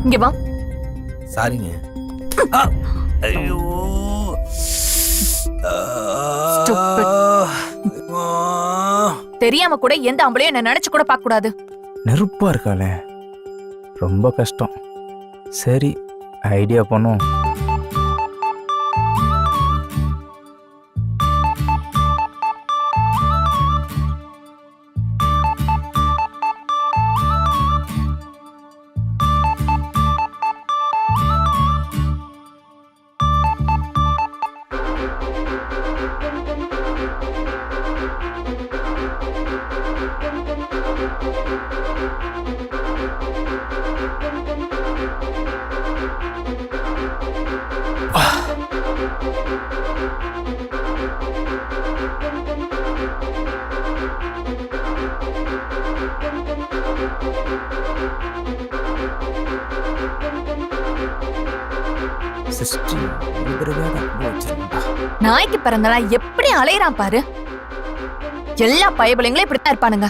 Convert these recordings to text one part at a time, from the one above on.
இங்க வா. சாரிங்க. ஐயோ தெரியாம கூட எந்த ஆம்பளையும் என்ன நினைச்சு கூட பார்க்க கூடாது. நெருப்பா இருக்காளே, ரொம்ப கஷ்டம். சரி, ஐடியா பண்ணும். நாய்க்கு பிறந்தனா எப்படி அலையறான் பாரு. எல்லா பயபலங்களும் இப்படித்தான் இருப்பானுங்க.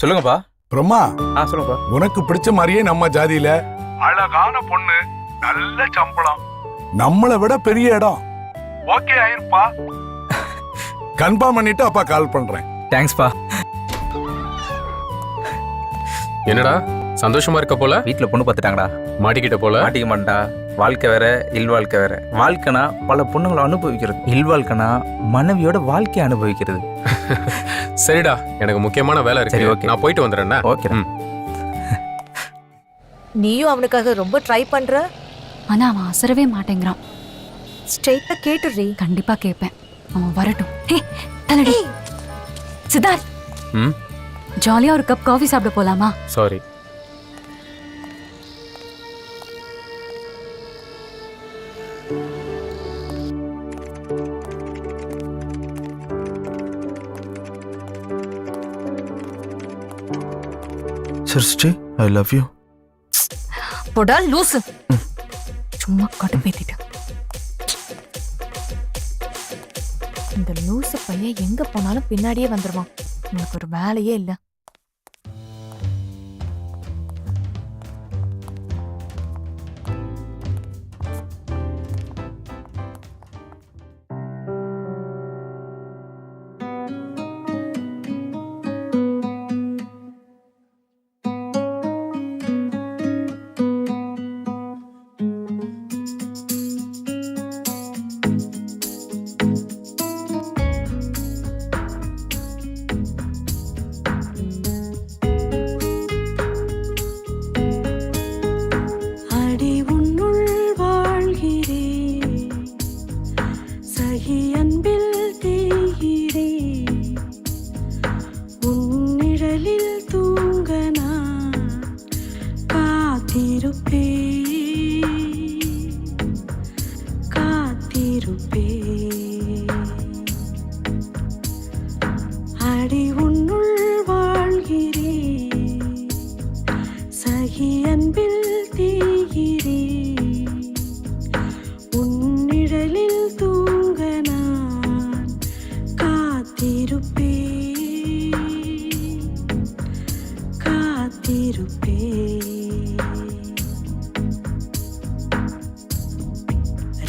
சொல்லுங்கப்பா. பிரம்மா, சொல்லுங்கப்பா. உனக்கு பிடிச்ச மாதிரியே நம்ம ஜாதியில அழகான பொண்ணு, நல்ல சம்பளம், நம்மளை விட பெரிய இடம். ஓகே ஆயிருப்பா. கன்ஃபார்ம் பண்ணிட்டு அப்பா கால் பண்றேன். தேங்க்ஸ்ப்பா. என்னடா சந்தோஷமா இருக்க போல? வீட்டுல பொண்ணு பார்த்துட்டாங்கடா. மாட்டிக்கிட்ட போல? மாட்டிக்க மாட்டா. வாழ்க்கை வேற, இல் வாழ்க்கை வேற. வாழ்க்கைனா பல பொண்ணுங்களை அனுபவிக்கிறது, இல் வாழ்க்கைனா மனைவியோட வாழ்க்கையை அனுபவிக்கிறது. சரிடா, எனக்கு முக்கியமான வேலை இருக்கு. சரி, ஓகே. நான் போயிட்டு வந்துடுறேன். ஓகே. நீயும் அவனுக்காக ரொம்ப ட்ரை பண்ற. ஆனா அவன் அசரவே மாட்டேங்கிறான். ஸ்ட்ரெயிட்டா கேட்டுறீ. கண்டிப்பா கேட்பேன், அவன் வரட்டும். ஹே தலடி சித்தார்த், ஜாலியா ஒரு கப் காஃபி சாப்பிட போலாமா? சாரி. சிருஷ்டி, ஐ லவ் யூ. போடா லூசு. சும்மா கடுப்பேத்திட்ட. இந்த லூசு பையன் எங்க போனாலும் பின்னாடியே வந்துருவான். உனக்கு ஒரு வேலையே இல்ல.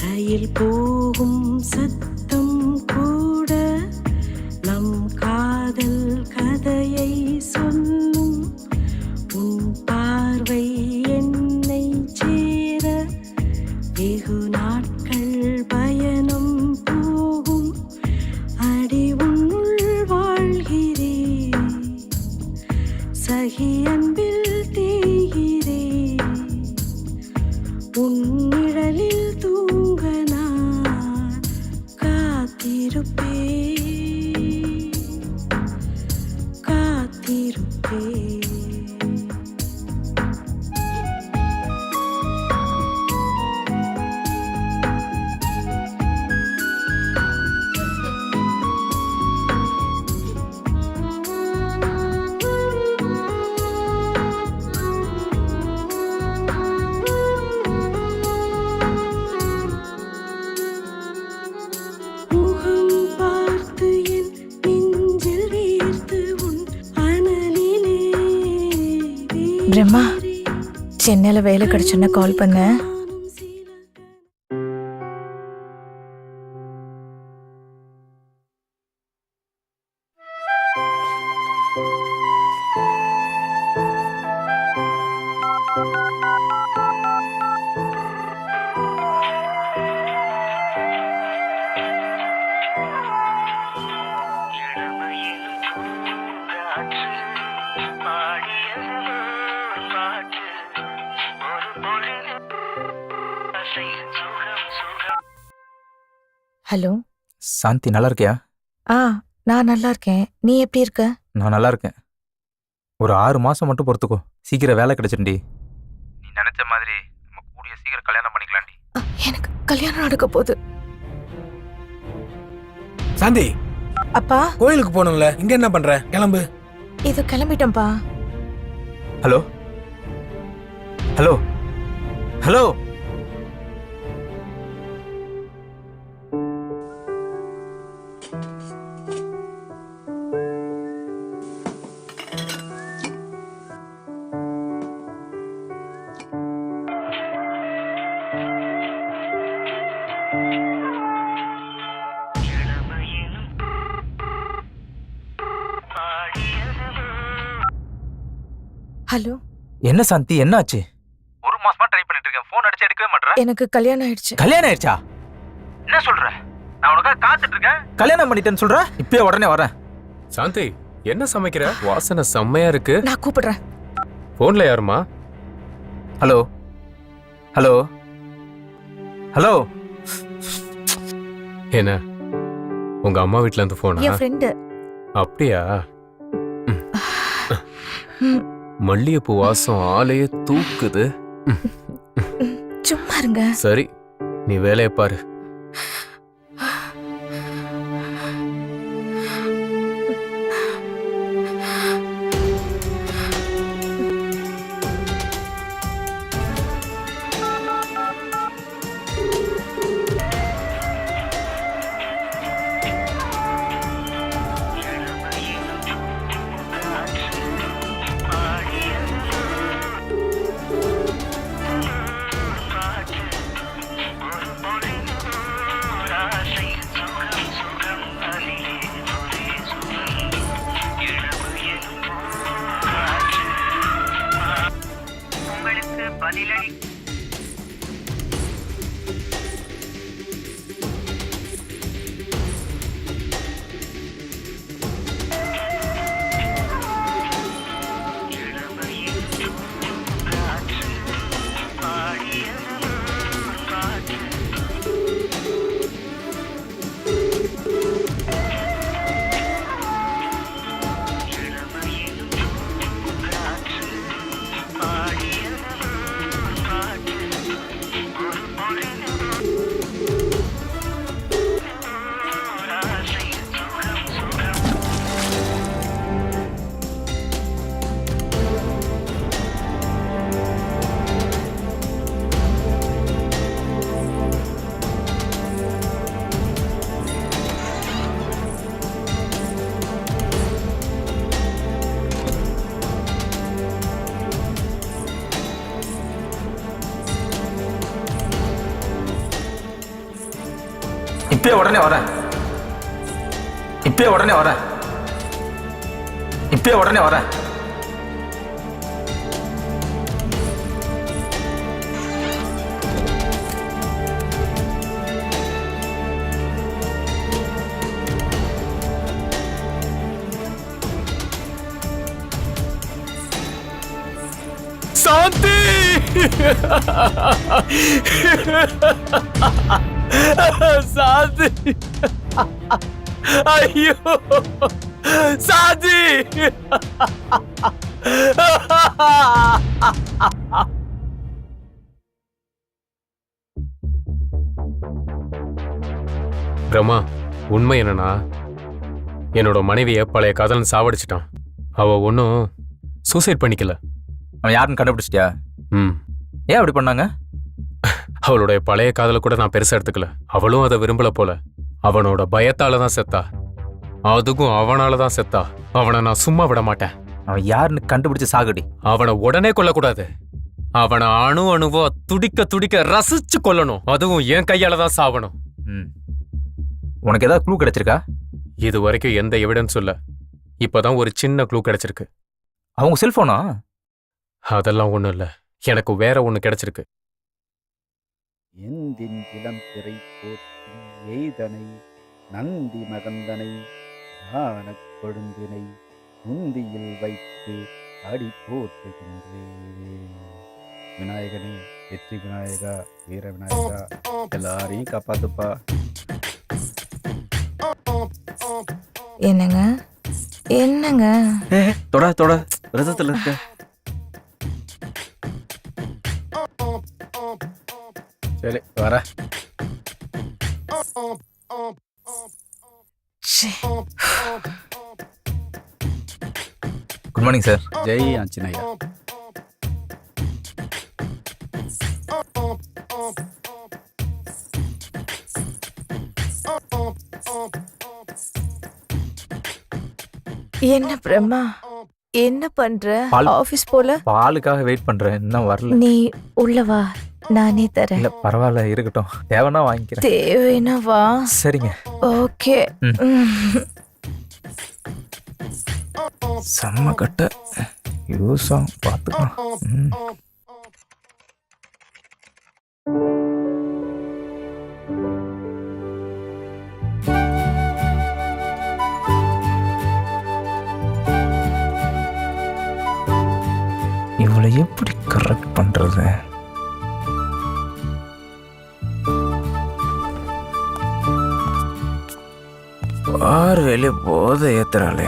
ரயில் போகும் சத்தம் கூட நம் காதல் கதையை சொல்லும். உன் பார்வை என்னை சேர வெகு நாட்கள் பயணம் போகும். அடி உன்னுள் வாழ்கிறேன், சகி அன்பில் தேய்கிறேன். உன் நிழலில் தூங்க நான் காத்திருப்பேன், காத்திருப்பேன். பிரம்மா, சென்னையில வேலை கிடைச்சுன்னா கால் பண்ண. ஹலோ சாந்தி நல்லா இருக்கியா? ஆ, நான் நல்லா இருக்கேன். நீ எப்படி இருக்க? நான் நல்லா இருக்கேன். ஒரு 6 மாசம் மட்டும் பொறுத்துக்கோ, சீக்கிரம் வேலை கிடைச்சிருண்டி. நீ நினைச்ச மாதிரி நம்ம கூடிய சீக்கிரம் கல்யாணம் பண்ணிக்கலாம்டி. எனக்கு கல்யாணம் நடக்க போகுது. சாந்தி, அப்பா, கோயிலுக்கு போகணும்ல, இங்க என்ன பண்ற? கிளம்பு. இது கிளம்பிட்டேன்ப்பா. ஹலோ ஹலோ ஹலோ ஹலோ, என்ன சாந்தி, என்ன ஆச்சு? 1 மாசமா ட்ரை பண்ணிட்டு இருக்கேன், ஃபோன் அடிச்சு எடுக்கவே மாட்டேற. எனக்கு கல்யாணம் ஆயிடுச்சு. கல்யாணம் ஆயிடுச்சா? என்ன சொல்ற? நான் உனக்காக காத்துட்டு இருக்கேன். கல்யாணம் பண்ணிட்டேன்னு சொல்ற? இப்பயே உடனே வரேன். சாந்தி, என்ன சமைக்கிற? வாசனை செம்மையா இருக்கு. நான் கூப்பிடுறேன். போன்ல யாருமா? Hello hello hello. என்ன, உங்க அம்மா வீட்ல இருந்து போனா? என் ஃப்ரெண்டு. அப்படியா? மல்லிகைப்பூ வாசம் ஆளையே தூக்குது. சும்மா இருங்க. சரி, நீ வேலையை பாரு. இப்பயே உடனே வரேன். இப்பயே உடனே வரேன். இப்பயே உடனே வரேன். சாந்தி, சாந்தி, ஐயோ சாந்தி. பிரம்மா, உண்மை என்னன்னா என்னோட மனைவிய பழைய காதலன் சாவடிச்சிட்டான். அவ ஒன்னும் சூசைட் பண்ணிக்கல. அவன் யாருன்னு கண்டுபிடிச்சிட்டியா? ஏன் அப்படி பண்ணாங்க? அவளுடைய பழைய காதலை கூட நான் பெருசா எடுத்துக்கல. அவளும் அதை விரும்பல போல. அவனோட பயத்தால தான் செத்தா. அதுக்கும் அவனால தான் செத்தா. அவனை நான் சும்மா விட மாட்டேன். அவன் யாருன்னு கண்டுபிடிச்சு சாகுடி. அவனை உடனே கொல்லக்கூடாது. அவனை அணுவா துடிக்க துடிக்க ரசிச்சு கொல்லணும். அதுவும் என் கையால தான் சாவணும். ம். உனக்கு ஏதாவது க்ளூ கிடைச்சிருக்கா? இது வரைக்கும் எந்த எவிடன்ஸும் இல்ல. இப்பதான் ஒரு சின்ன க்ளூ கிடைச்சிருக்கு. அவங்க செல்போனா? அதெல்லாம் ஒண்ணும் இல்ல. எனக்கு வேற ஒண்ணு கிடைச்சிருக்கு. எந்தின் இளம்பிறை போற்றும் எய்தனை நந்தி மகந்தனை ஞானக் கொழுந்தினை முந்தியில் வைத்து அடி போற்றுகின்றேன். விநாயகனே, வெற்றி விநாயகா, வீர விநாயகா, எல்லாரையும் காப்பாத்துப்பா. என்னங்க என்னங்க தொட தொட ரசத்துல இருக்க. சரி வர. ச்சே. Good morning sir. Jai Anjaneya. என்ன பிரம்மா, என்ன பண்ற? பால். ஆபீஸ் போல? பாலுக்காக வெயிட் பண்றேன், இன்னும் வரல. நீ உள்ள வா, நானே தரேன். இல்ல பரவாயில்ல, இருக்கட்டும். தேவைன்னா வாங்கிக்கிறேன். தேவைன்னா வா. சரிங்க. ஓகே. செம்ம கட்ட யூஸா பார்த்துக்கலாம். இவளை எப்படி கரெக்ட் பண்றது? ஆறு வேலையை போதை ஏத்துறாளே.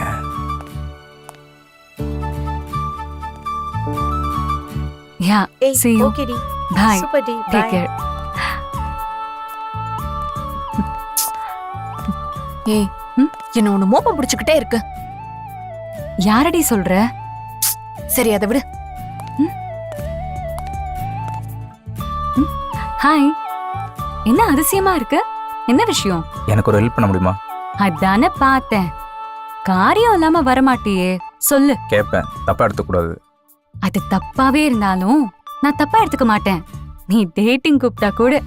Yeah, ஏய், see you. ஓகே டி. Bye. சூப்பர் டி. Take Bye. care. ஏய், என்ன ஒண்ணு மோப்பம் பிடிச்சுக்கிட்டே இருக்கு. யாரடி சொல்ற? சரி, அதை விடு. ஹாய். என்ன அதிசயமா இருக்கு? என்ன விஷயம்? எனக்கு ஒரு ஹெல்ப் பண்ண முடியுமா? அதானே பார்த்தேன். காரியம் இல்லாம வரமாட்டியே, சொல்லு. கேட்பேன், தப்பா எடுத்துக்கூடாது. அது தப்பாவே இருந்தாலும் நான் தப்பா எடுத்துக்க மாட்டேன். நீ டேட்டிங் கூப்பிட்டா கூட.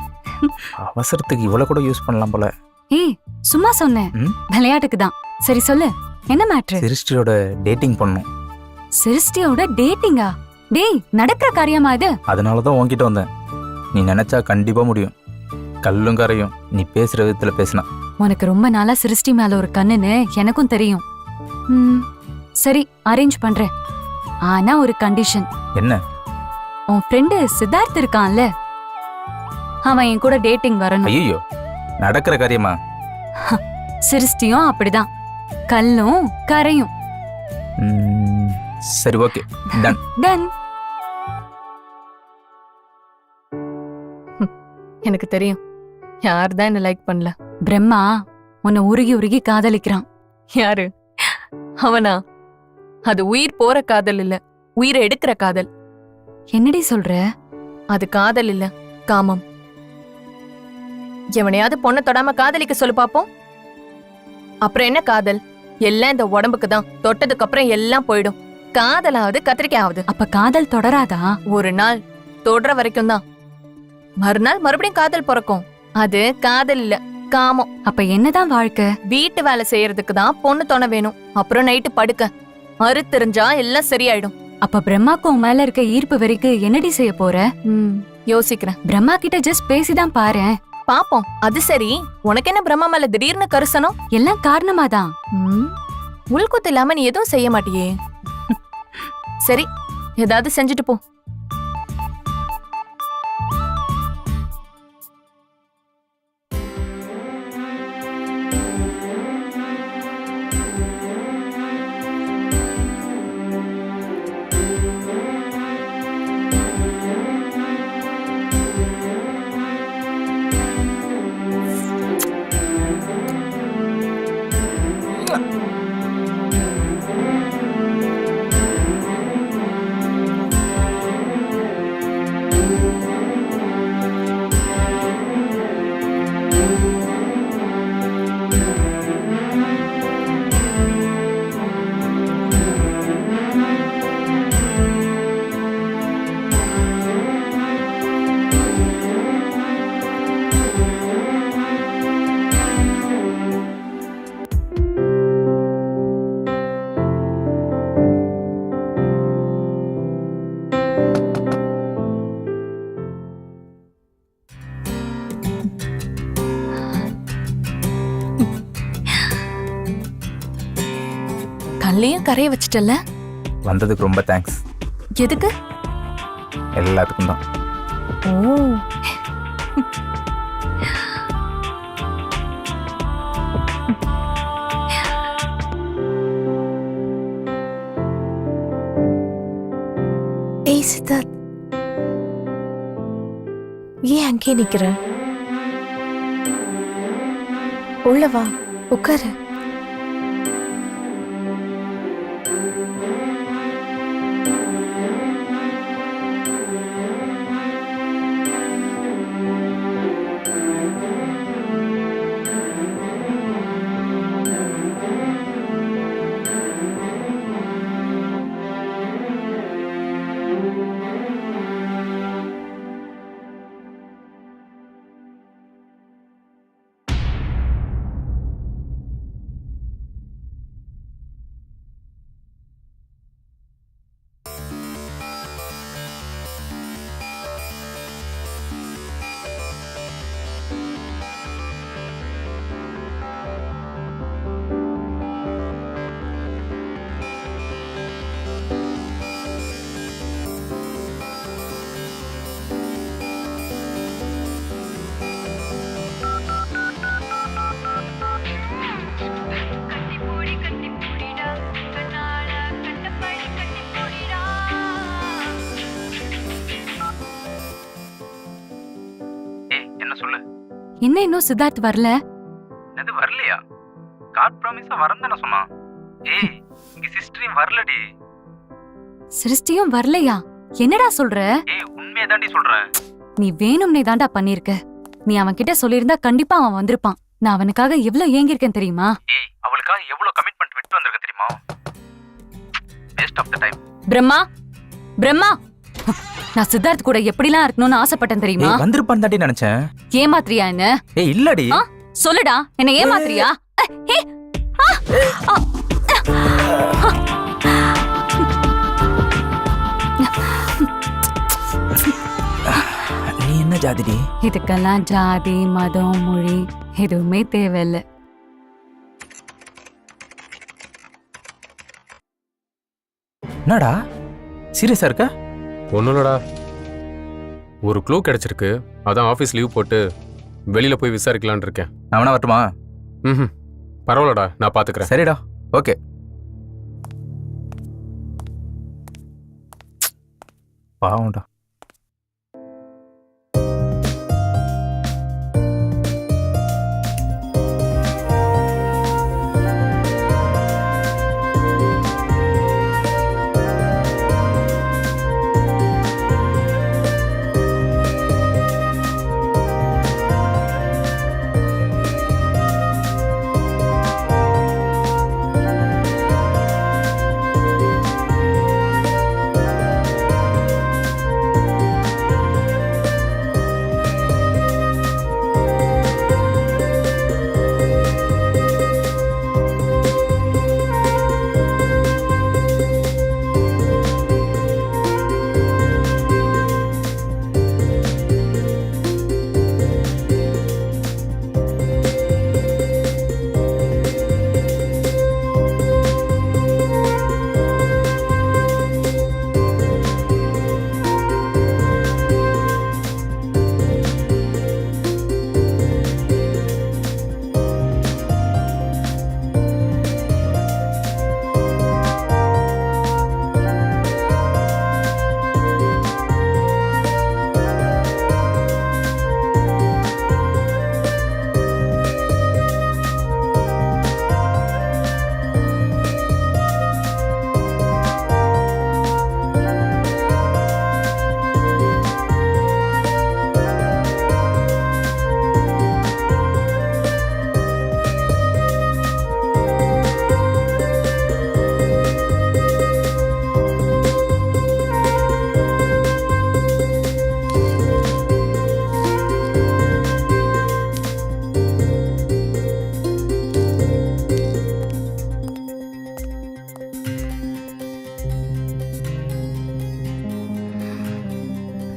அவசரத்துக்கு இவ்வளவு கூட யூஸ் பண்ணலாம் போல. ஏய், சும்மா சொன்னேன், ம்? விளையாட்டுக்கு தான். சரி சொல்லு, என்ன மேட்ரு? சிருஷ்டியோட டேட்டிங் பண்ணும். சிருஷ்டியோட டேட்டிங்கா? டேய், நடக்கிற காரியமா இது? அதனாலதான் உன்கிட்ட வந்தேன். நீ நினைச்சா கண்டிப்பா முடியும். கல்லும் கரையும் நீ பேசுற விதத்துல பேசினா. உனக்கு ரொம்ப நாளா சிருஷ்டி மேல ஒரு கண்ணுன்னு எனக்கும் தெரியும். சரி, அரேஞ்ச் பண்றேன். ஆனா ஒரு கண்டிஷன். என்ன? உன் ஃப்ரெண்டு சித்தார்த் இருக்கான்ல, அவன் என் கூட டேட்டிங் வரணும். ஐயோ, நடக்கிற காரியமா? சிருஷ்டியும் அப்படிதான், கல்லும் கரையும். சரி, ஓகே, டன். டன். எனக்கு தெரியும் யார் தான் என்ன லைக் பண்ணல. பிரம்மா உன்னை உருகி உருகி காதலிக்கிறான். யாரு? அவனா? அது உயிர் போற காதல் இல்ல, உயிரை எடுக்கிற காதல். என்னடி சொல்ற? அது காதல் இல்ல, காமம். எவனையாவது பொண்ணை தொடாம காதலிக்க சொல்லு பாப்போம். அப்புறம் என்ன காதல்? எல்லாம் இந்த உடம்புக்கு தான். தொட்டதுக்கு அப்புறம் எல்லாம் போயிடும். காதலாவது கத்திரிக்காவது. அப்ப காதல் தொடராதா? ஒரு நாள் தொடுற வரைக்கும் தான். மறுநாள் மறுபடியும் காதல் பிறக்கும். அது காதல் இல்ல, காமம். அப்ப என்னதான் வாழ்க்கை? வீட்டு வேலை செய்யறதுக்கு தான் பொண்ணு துணை வேணும். அப்புறம் நைட்டு படுக்க அறுத்தெறிஞ்சா எல்லாம் சரியாயிடும். அப்ப பிரம்மாக்கு உன் மேல இருக்க ஈர்ப்பு வரைக்கும் என்னடி செய்ய போற? யோசிக்கிறேன். பிரம்மா கிட்ட ஜஸ்ட் பேசிதான் பாரு. பாப்போம். அது சரி, உனக்கு என்ன பிரம்மா மேல திடீர்னு கரிசனம்? எல்லாம் காரணமாதான். உள்குத்து இல்லாம நீ எதுவும் செய்ய மாட்டியே. சரி, ஏதாவது செஞ்சுட்டு போ. எல்லாத்தையும் கரைய வச்சிட்டல. வந்ததுக்கு ரொம்ப தேங்க்ஸ். எதுக்கு? எல்லாத்துக்கும் தான். ஓ, ஏய் சித்தார்த், ஏன் அங்கே நிக்கிற? உள்ள வா, உட்காரு. என்ன சொல்லு? என்ன இன்னும் சித்தார்த் வரல? இது வரலையா? காட் ப்ராமிஸா வரந்தானே சொன்னா. ஏய், இங்க சிஸ்டரியும் வரலடி. சிருஷ்டியும் வரலையா? என்னடா சொல்ற? ஏய், உண்மையை தாண்டி சொல்றேன். நீ வேணும்னே தாண்டா பண்ணிருக்க. நீ அவன் கிட்ட சொல்லியிருந்தா கண்டிப்பா அவன் வந்திருப்பான். நான் அவனுக்காக எவ்வளவு ஏங்கியிருக்கேன் தெரியுமா? ஏய், அவளுக்காக எவ்வளவு கமிட்மெண்ட் விட்டு வந்திருக்க தெரியுமா? Waste of the time. Brahma, Brahma, நான் சித்தார்த் கூட எப்படிலாம் இருக்கணும்னு ஆசைப்பட்டேன் தெரியுமா? வந்திருப்பான்னு தாண்டி நினைச்சேன். ஏமாத்திரியா என்ன? ஏய், இல்லடி. சொல்லுடா, என்ன ஏமாத்திரியா? நீ என்ன ஜாதிடி? இதுக்கெல்லாம் ஜாதி மதம் மொழி எதுவுமே தேவையில்லை. என்னடா சீரியஸா இருக்க? ஒன்றும் இல்லடா, ஒரு க்ளூ கிடைச்சிருக்கு. அதான் ஆஃபீஸ் லீவ் போட்டு வெளியில போய் விசாரிக்கலான்னு இருக்கேன். நான் வேணா வரட்டுமா? ம், பரவாயில்லடா, நான் பாத்துக்கிறேன். சரிடா, ஓகே. பாவம்டா.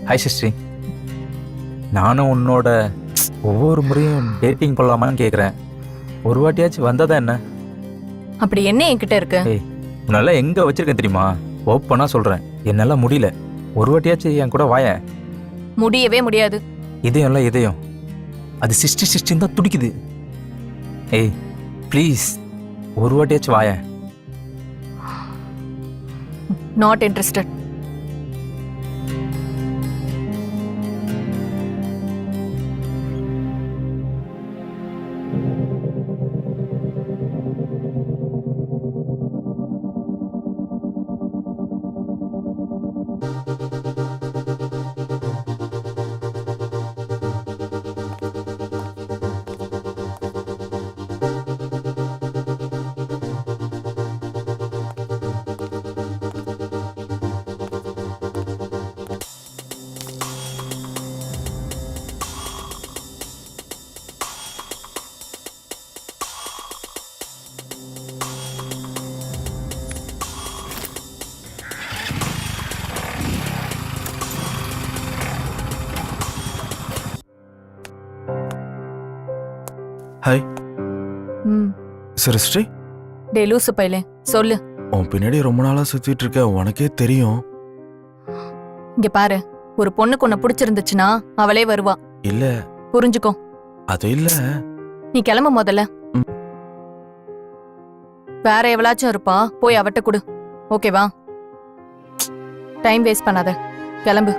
ஹாய் சிஸ்டி, நானும் உன்னோட ஒவ்வொரு முறையும் டேட்டிங் போடலாமான்னு கேட்குறேன். ஒரு வாட்டியாச்சும் வந்ததா என்ன? அப்படி என்ன என்கிட்ட இருக்கு? ஏய், உன்னால எங்க வச்சிருக்கேன் தெரியுமா? ஓப்பனா சொல்றேன், என்னால முடியல. ஒரு வாட்டியாச்சும் என் கூட வாயேன். முடியவே முடியாது. இதயம்ல இதயம், அது 60 தான் துடிக்குது. ஏய் ப்ளீஸ், ஒரு வாட்டியாச்சும் வாயேன். Not interested. ஹாய் ம். சிருஷ்டி, டே லூசு பையலே, சொல்லு. உன் பின்னாடி ரொம்ப நாளா சுத்திட்டு இருக்க, உனக்கே தெரியும். இங்க பாரு, ஒரு பொண்ணுக்கு உன்னை பிடிச்சிருந்துச்சுன்னா அவளே வருவா. இல்ல புரிஞ்சுக்கோ. அது இல்ல. நீ கிளம்பு முதல்ல. ம். வேற எவளாச்சும் இருப்பா, போய் அவட்ட கொடு. ஓகேவா? டைம் வேஸ்ட் பண்ணாத, கிளம்பு.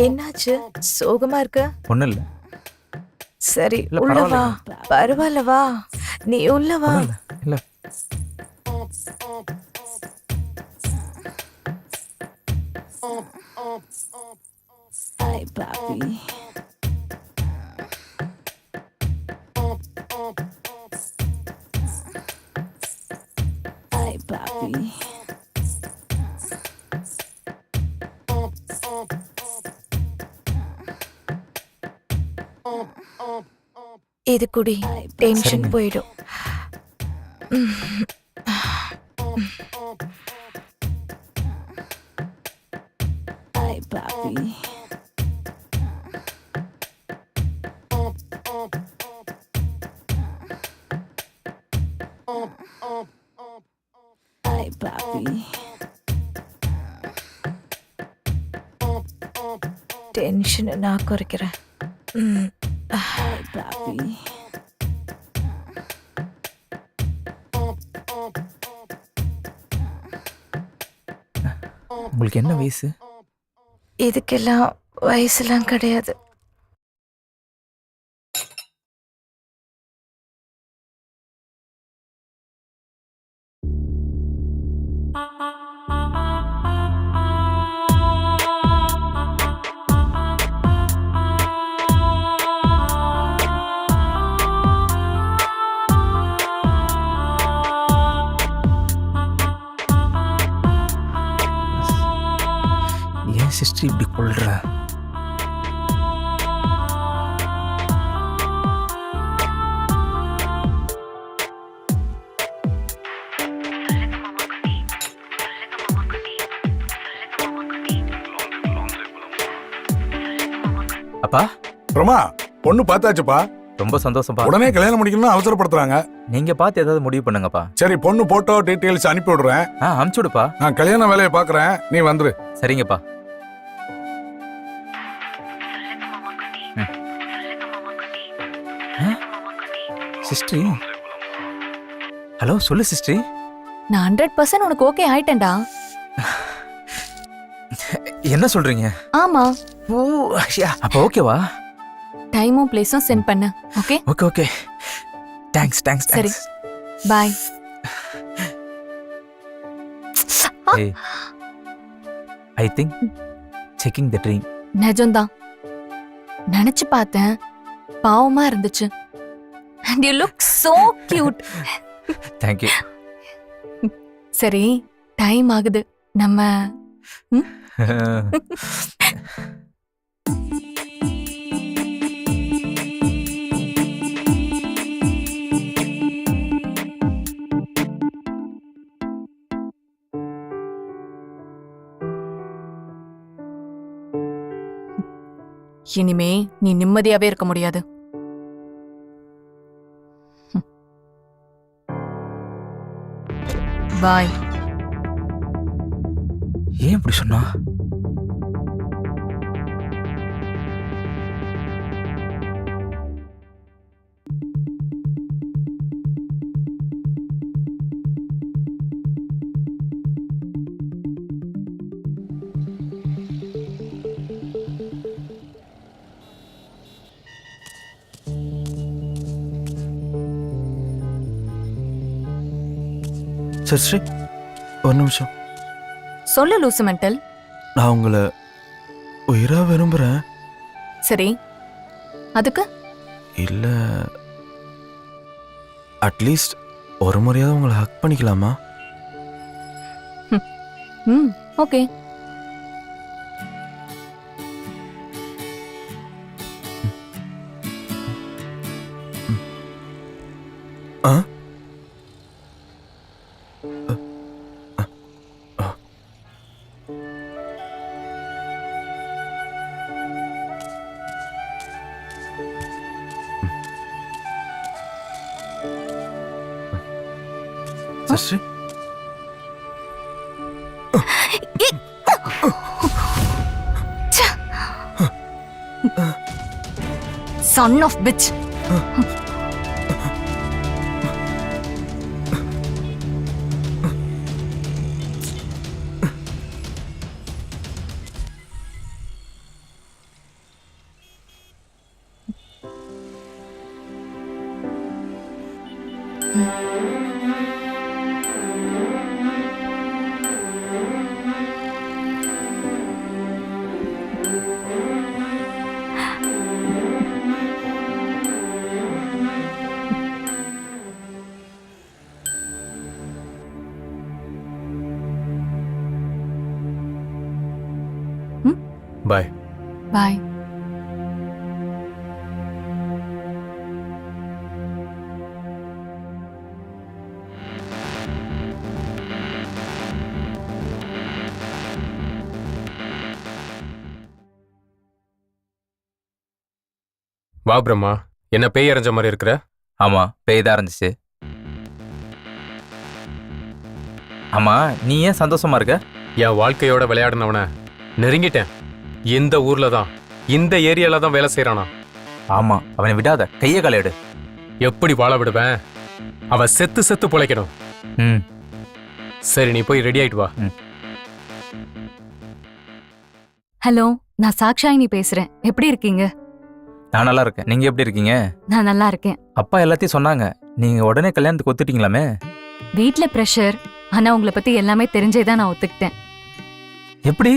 என்னாச்சு? சோகமா இருக்க? ஒன்றும் இல்லை. சரி, இல்ல, உள்ள வா. பரவாயில்ல, வா. நீ உள்ள வா. இல்லை. இது குடி, டென்ஷன் போயிடும். டென்ஷன் நான் குறைக்கிறேன். உங்களுக்கு என்ன வயசு? இதுக்கெல்லாம் வயசுலாம் கிடையாது. ஏன் சிஸ்டர் இப்படி கொள்ற? அப்பா, பிரமா, பொண்ணு பார்த்தாச்சுப்பா. ரொம்ப சந்தோஷம்ப்பா. உடனே கல்யாணம் முடிக்கணும்னு அவசரப்படுத்துறாங்க. நீங்க பார்த்து ஏதாவது முடிவு பண்ணுங்கப்பா. சரி, பொண்ணு போட்டோ டீடைல்ஸ் அனுப்பி விடுறேன். அனுப்பிச்சு விடுப்பா. நான் கல்யாண வேலையை பாக்குறேன், நீ வந்துரு. சரிங்கப்பா. சிஸ்டரி, ஹலோ, சொல்லு சிஸ்டரி. நான் 100% உனக்கு ஓகே ஆயிட்டேன்டா. என்ன சொல்றீங்க? ஆமா. ஓ, அப்ப ஓகேவா? டைமும் பிளேஸும் சென்ட் பண்ணு. Okay okay okay. Thanks thanks. சரி, bye. I think checking the dream. நிஜம்தான். நினைச்சு பார்த்தேன், பாவமா இருந்துச்சு. And you look so cute. Thank you. சரி, டைம் ஆகுது. நம்ம இனிமே நீ நிம்மதியாவே இருக்க முடியாது. பாய். ஏன் இப்படி சொன்னா? சரி ஸ்ரீ, ஒரு நிமிஷம். சொல்லு லூசு மெண்டல். நான் உங்களை உயிரா விரும்புறேன். சரி, அதுக்கு இல்ல, அட்லீஸ்ட் ஒரு முறையாவது உங்களை ஹக் பண்ணிக்கலாமா? ஓகே. ஆ சரி, son of bitch. பாய். பாய். வா பிரம்மா, என்ன பேய் அரைஞ்ச மாதிரி இருக்கிற? ஆமா, பேய் தான் இருந்துச்சு. ஆமா, நீ ஏன் சந்தோஷமா இருக்க? என் வாழ்க்கையோட விளையாடினவன நெருங்கிட்டேன். இந்த ஊர்ல தான், இந்த ஏரியால தான் வேலை செய்யறானா. ஆமா, அவனை விடாத, கைய காலையிடு. எப்படி வாழ விடுவேன்? அவ செத்து செத்து பொழைக்கணும். ம். சரி, நீ போய் ரெடி ஆயிட்டு வா. ஹலோ, நான் சாக்ஷாயினி பேசுறேன். எப்படி இருக்கீங்க? நான் நல்லா இருக்கேன். நீங்க எப்படி இருக்கீங்க? நான் நல்லா இருக்கேன். அப்பா எல்லாத்தையும் சொன்னாங்க. நீங்க உடனே கல்யாணத்துக்கு ஒத்துட்டீங்களாமே? வீட்ல பிரஷர், ஆனா உங்களை பத்தி எல்லாமே தெரிஞ்சே தான் நான் ஒத்துக்கிட்டேன். எப்படி?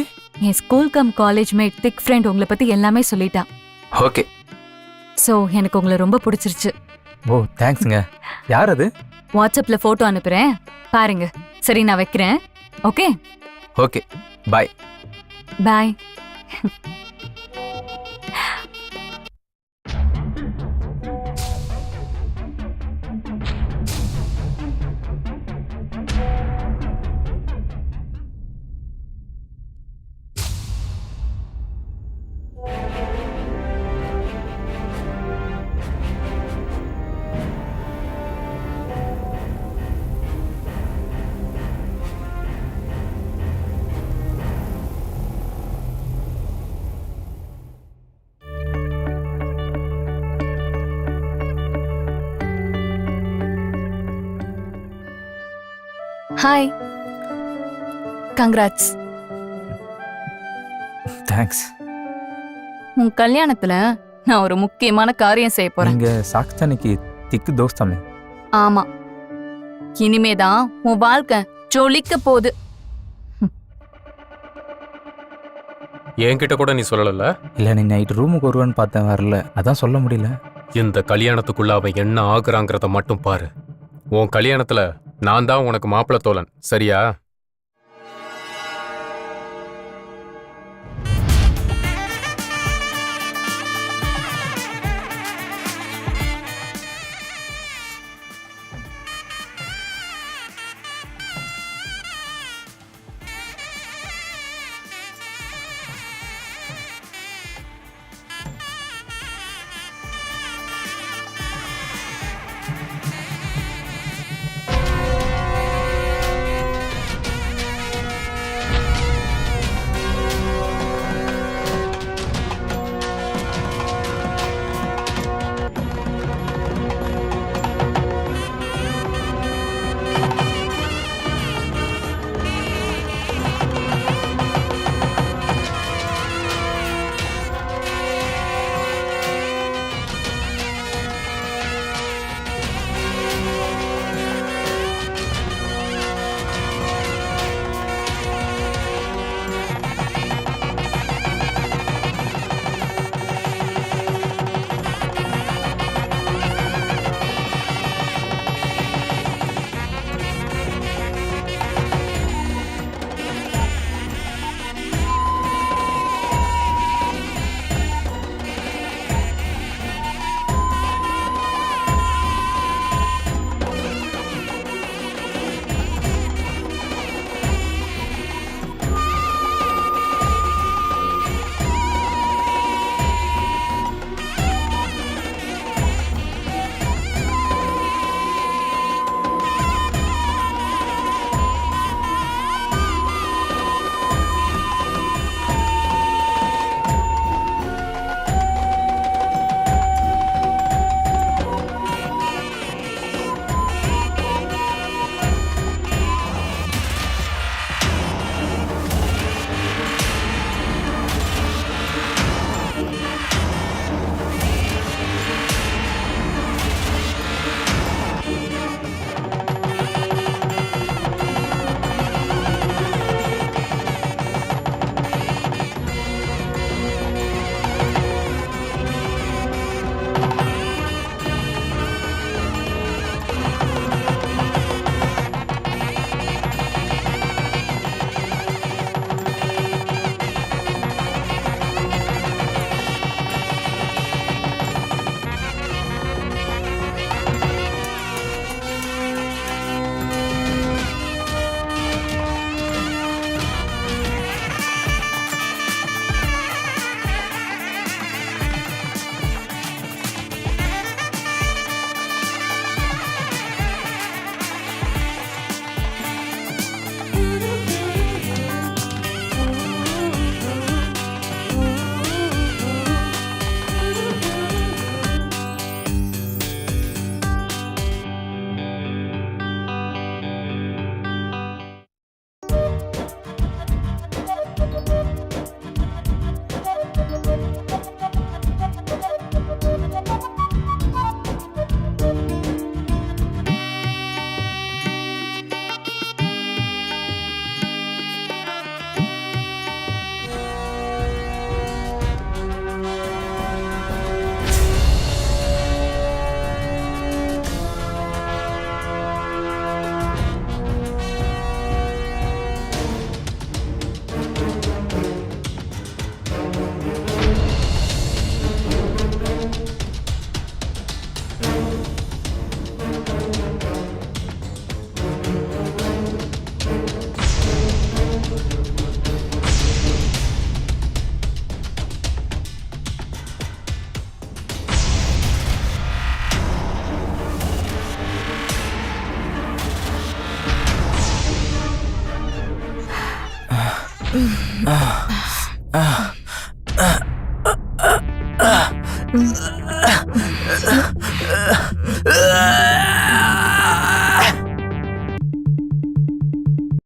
என் ஸ்கூல் கம் காலேஜ் மேட் திக் ஃப்ரெண்ட் உங்களை பத்தி எல்லாமே சொல்லிட்டா. ஓகே. சோ எனக்கு உங்களை ரொம்ப பிடிச்சிருச்சு. ஓ, தேங்க்ஸ்ங்க. யார் அது? வாட்ஸ்அப்ல போட்டோ அனுப்புறேன், பாருங்க. சரி, நான் வைக்கிறேன். ஓகே. ஓகே, பாய். பாய். ஹாய். கங்க்ராட்ஸ். தேங்க்ஸ். உன் கல்யாணத்துல நான் ஒரு முக்கியமான காரியம் செய்ய போறேன். நீங்க சாக்ஷானிக்கு திக்கு தோஸ்தாமே? ஆமா, இனிமேதான் உன் வாழ்க்கை ஜொலிக்க போகுது. என்கிட்ட கூட நீ சொல்லல. இல்ல, நீ நைட் ரூமுக்கு வருவான்னு பார்த்தேன், வரல. அதான் சொல்ல முடியல. இந்த கல்யாணத்துக்குள்ள அவன் என்ன ஆகுறாங்கிறத மட்டும் பாரு. உன் கல்யாணத்துல நான் தான் உனக்கு மாப்பிள்ளை தோழன், சரியா?